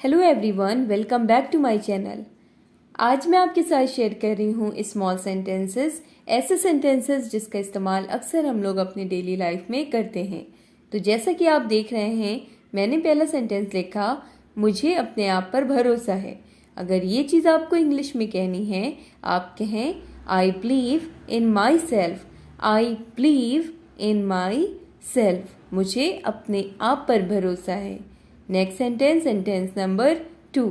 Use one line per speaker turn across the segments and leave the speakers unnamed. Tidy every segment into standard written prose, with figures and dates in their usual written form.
Hello everyone, welcome back to my channel. आज मैं आपके साथ शेयर कर रही हूँ स्मॉल सेंटेंसेस, ऐसे सेंटेंसेस जिसका इस्तेमाल अक्सर हम लोग अपनी डेली लाइफ में करते हैं। तो जैसा कि आप देख रहे हैं, मैंने पहला सेंटेंस लिखा, मुझे अपने आप पर भरोसा है। अगर ये चीज़ आपको इंग्लिश में कहनी है, आप कहें I believe in my self. I believe in my self. मुझे अपने आप पर भरोसा है। नेक्स्ट सेंटेंस, सेंटेंस नंबर 2,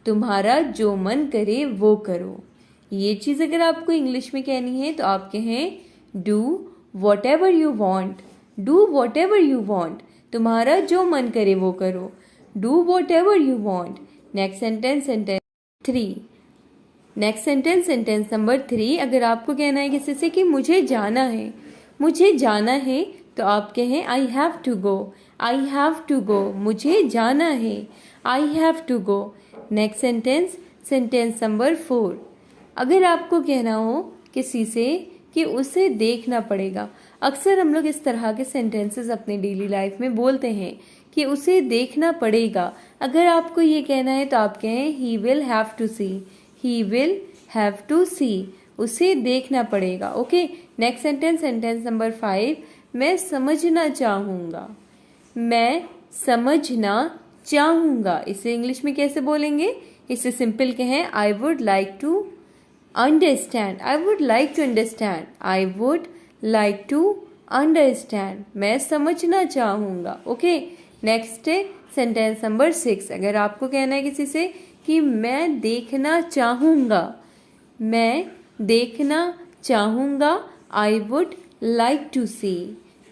तुम्हारा जो मन करे वो करो। ये चीज़ अगर आपको इंग्लिश में कहनी है तो आप कहें do what ever you want. Do what ever you want. तुम्हारा जो मन करे वो करो। Do what ever you want. Next sentence, sentence 3। Next sentence, sentence number 3, अगर आपको कहना है किसी से कि मुझे जाना है, मुझे जाना है, तो आप कहें I have to go. I have to go. मुझे जाना है। I have to go. Next sentence, sentence number 4, अगर आपको कहना हो किसी से कि उसे देखना पड़ेगा। अक्सर हम लोग इस तरह के सेंटेंसेस अपने डेली लाइफ में बोलते हैं कि उसे देखना पड़ेगा। अगर आपको ये कहना है तो आप कहें he will have to see. He will have to see. उसे देखना पड़ेगा। Okay. Next sentence, sentence number 5, मैं समझना चाहूँगा। मैं समझना चाहूँगा। इसे इंग्लिश में कैसे बोलेंगे? इसे सिंपल कहें I would like to understand. I would like to understand. I would like to understand. मैं समझना चाहूँगा। ओके। नेक्स्ट है सेंटेंस नंबर 6, अगर आपको कहना है किसी से कि मैं देखना चाहूँगा। मैं देखना चाहूँगा। I would like to see.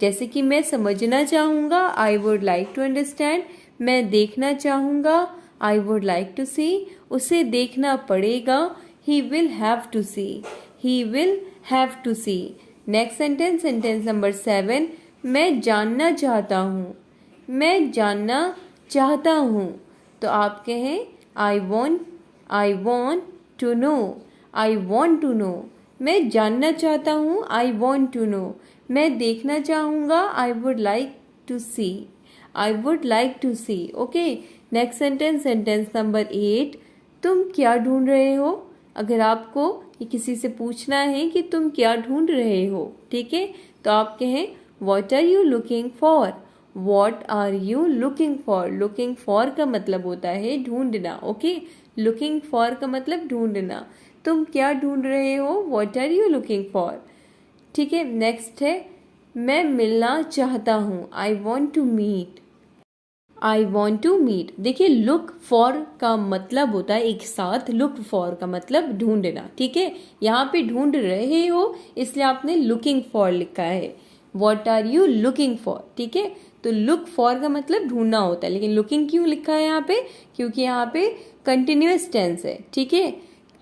जैसे कि मैं समझना चाहूँगा, I would like to understand. मैं देखना चाहूँगा, I would like to see. उसे देखना पड़ेगा, he will have to see. He will have to see. Next sentence, sentence number 7, मैं जानना चाहता हूँ। मैं जानना चाहता हूँ, तो आप कहें I want to know. I want to know. मैं जानना चाहता हूँ, आई वॉन्ट टू नो। मैं देखना चाहूँगा, I would like to see. I would like to see. Okay. Next sentence, sentence number 8, तुम क्या ढूंढ रहे हो। अगर आपको किसी से पूछना है कि तुम क्या ढूंढ रहे हो, ठीक है, तो आप कहें what are you looking for. What are you looking for. Looking for का मतलब होता है ढूंढना। ओके। लुकिंग फॉर का मतलब ढूंढना। तुम क्या ढूंढ रहे हो, what are you looking for. ठीक है। नेक्स्ट है मैं मिलना चाहता हूँ। I want to meet. I want to meet. देखिए, लुक फॉर का मतलब होता है एक साथ, लुक फॉर का मतलब ढूंढना। ठीक है। यहाँ पे ढूंढ रहे हो इसलिए आपने लुकिंग फॉर लिखा है। What are you looking for. ठीक है। तो लुक फॉर का मतलब ढूंढना होता है, लेकिन लुकिंग क्यों लिखा है यहाँ पे? क्योंकि यहाँ पे कंटिन्यूअस टेंस है। ठीक है।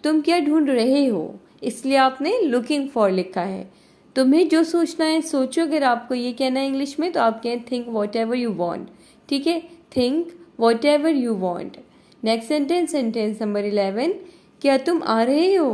तुम क्या ढूंढ रहे हो, इसलिए आपने लुकिंग फॉर लिखा है। तुम्हें जो सोचना है सोचो। अगर आपको ये कहना है इंग्लिश में तो आप कहें think whatever you want. ठीक है। Think whatever you want. Next sentence, sentence number 11, क्या तुम आ रहे हो।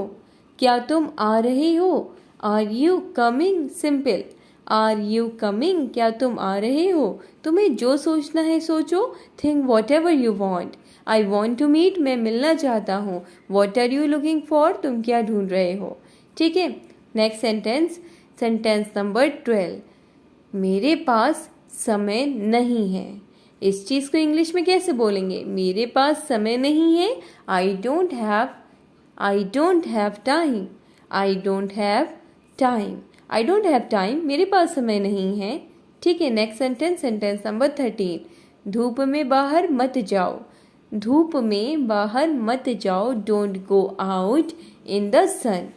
क्या तुम आ रहे हो। Are you coming. Simple, are you coming. क्या तुम आ रहे हो। तुम्हें जो सोचना है सोचो। Think whatever you want. I want to meet. मैं मिलना चाहता हूँ। What are you looking for. तुम क्या ढूंढ रहे हो। ठीक है। नेक्स्ट सेंटेंस, सेंटेंस नंबर 12, मेरे पास समय नहीं है। इस चीज़ को इंग्लिश में कैसे बोलेंगे? मेरे पास समय नहीं है। I don't have time. I don't have time. I don't have time. मेरे पास समय नहीं है। ठीक है। नेक्स्ट सेंटेंस, सेंटेंस नंबर 13, धूप में बाहर मत जाओ। धूप में बाहर मत जाओ। Don't go out in the sun.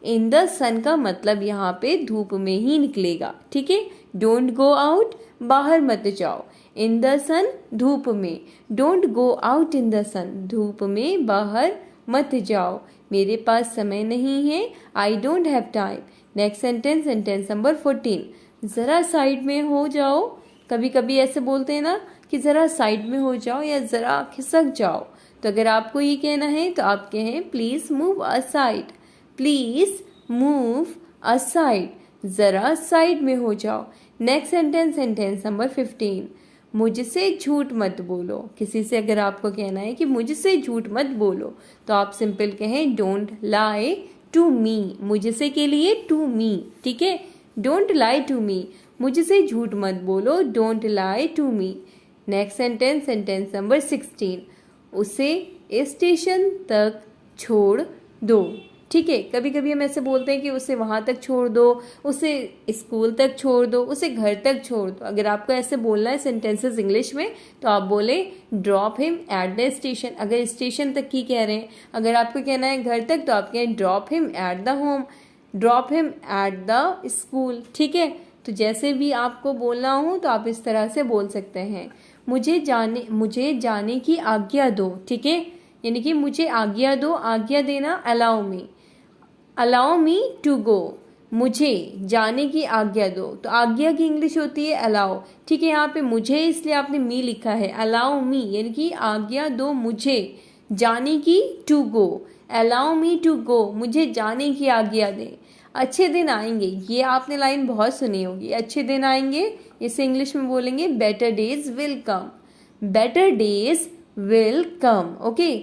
In the sun का मतलब यहाँ पे धूप में ही निकलेगा। ठीक है। डोंट गो आउट, बाहर मत जाओ। इन द सन, धूप में। Don't go out in the sun, धूप में बाहर मत जाओ। मेरे पास समय नहीं है। I don't have time. Next sentence, sentence number 14, ज़रा साइड में हो जाओ। कभी कभी ऐसे बोलते हैं ना कि ज़रा साइड में हो जाओ या ज़रा खिसक जाओ। तो अगर आपको ये कहना है तो आप कहें please move aside. Please move aside. जरा साइड में हो जाओ। नेक्स्ट सेंटेंस, सेंटेंस नंबर 15, मुझसे झूठ मत बोलो। किसी से अगर आपको कहना है कि मुझसे झूठ मत बोलो तो आप सिंपल कहें डोंट लाई टू मी। मुझसे के लिए टू मी, ठीक है, डोंट लाई टू मी, मुझसे झूठ मत बोलो, don't lie to me. Next sentence, sentence number 16, उसे स्टेशन तक छोड़ दो। ठीक है, कभी कभी हम ऐसे बोलते हैं कि उसे वहाँ तक छोड़ दो, उसे स्कूल तक छोड़ दो, उसे घर तक छोड़ दो। अगर आपको ऐसे बोलना है सेंटेंसेस इंग्लिश में तो आप बोले drop him at the station. अगर स्टेशन तक की कह रहे हैं, अगर आपको कहना है घर तक तो आप कहें drop him at the home, drop him at the school. ठीक है, तो जैसे भी आपको बोलना हो तो आप इस तरह से बोल सकते हैं। मुझे जाने की आज्ञा दो। ठीक है, यानी कि मुझे आज्ञा दो, आज्ञा देना अलाउ मी टू गो, मुझे जाने की आज्ञा दो। तो आज्ञा की इंग्लिश होती है अलाउ। ठीक है, यहाँ पे मुझे इसलिए आपने मी लिखा है, अलाउ मी यानी कि आज्ञा दो मुझे जाने की, to go, allow me to go, मुझे जाने की आज्ञा दे। अच्छे दिन आएंगे, ये आपने लाइन बहुत सुनी होगी, अच्छे दिन आएंगे, इसे इंग्लिश में बोलेंगे better days will come, better days will come. Okay,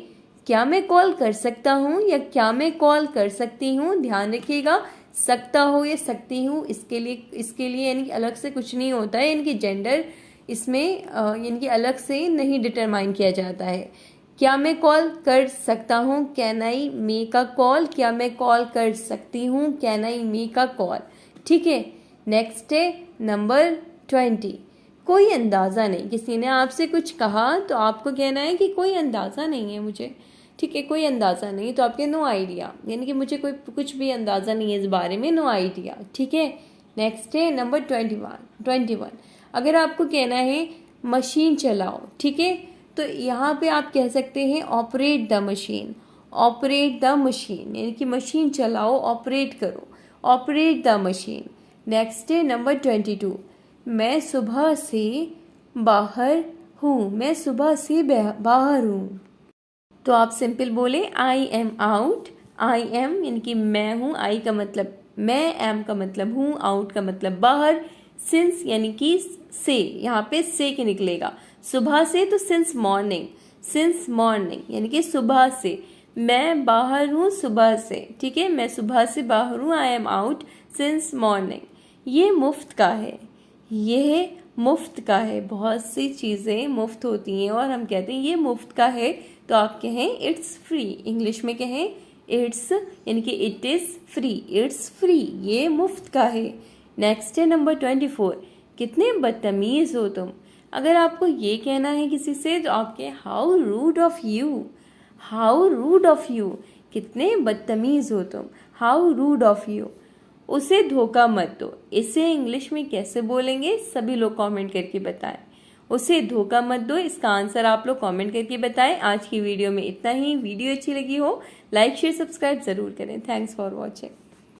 क्या मैं कॉल कर सकता हूँ या क्या मैं कॉल कर सकती हूँ, ध्यान रखिएगा, सकता हो या सकती हूँ, इसके लिए यानी कि अलग से कुछ नहीं होता है, यानी कि जेंडर इसमें यानी कि अलग से नहीं डिटरमाइन किया जाता है। क्या मैं कॉल कर सकता हूँ, can I make a call, क्या मैं कॉल कर सकती हूँ, can I make a call. ठीक है, नेक्स्ट है नंबर 20, कोई अंदाज़ा नहीं। किसी ने आपसे कुछ कहा तो आपको कहना है कि कोई अंदाज़ा नहीं है मुझे। ठीक है, कोई अंदाज़ा नहीं तो आपके नो आइडिया, यानी कि मुझे कुछ भी अंदाज़ा नहीं है इस बारे में, नो आइडिया। ठीक है, नेक्स्ट है नंबर 21। अगर आपको कहना है मशीन चलाओ, ठीक है, तो यहाँ पे आप कह सकते हैं operate the machine, operate the machine, यानी कि मशीन चलाओ, ऑपरेट करो, ऑपरेट द मशीन। नेक्स्ट है नंबर 22, मैं सुबह से बाहर हूँ, मैं सुबह से बाहर हूँ। तो आप सिंपल बोले I am out, I am यानी कि मैं हूँ, आई का मतलब मैं, एम का मतलब हूँ, आउट का मतलब बाहर, सिंस यानी कि से, यहाँ पे से के निकलेगा, सुबह से तो सिंस मॉर्निंग, सिंस मॉर्निंग यानी कि सुबह से, मैं बाहर हूँ सुबह से। ठीक है, मैं सुबह से बाहर हूँ, I am out since morning. ये मुफ्त का है, यह मुफ्त का है, बहुत सी चीज़ें मुफ्त होती हैं और हम कहते हैं ये मुफ्त का है, तो आप कहें इट्स फ्री, इंग्लिश में कहें इट्स यानी कि it is free, it's free, ये मुफ्त का है। नेक्स्ट है नंबर 24, कितने बदतमीज़ हो तुम। अगर आपको ये कहना है किसी से तो आप कहें how root of you, how root of you, कितने बदतमीज़ हो तुम, हाउ रूड ऑफ यू। उसे धोखा मत दो, इसे इंग्लिश में कैसे बोलेंगे सभी लोग कमेंट करके बताएं। उसे धोखा मत दो, इसका आंसर आप लोग कमेंट करके बताएं। आज की वीडियो में इतना ही। वीडियो अच्छी लगी हो लाइक शेयर सब्सक्राइब जरूर करें। Thanks for watching.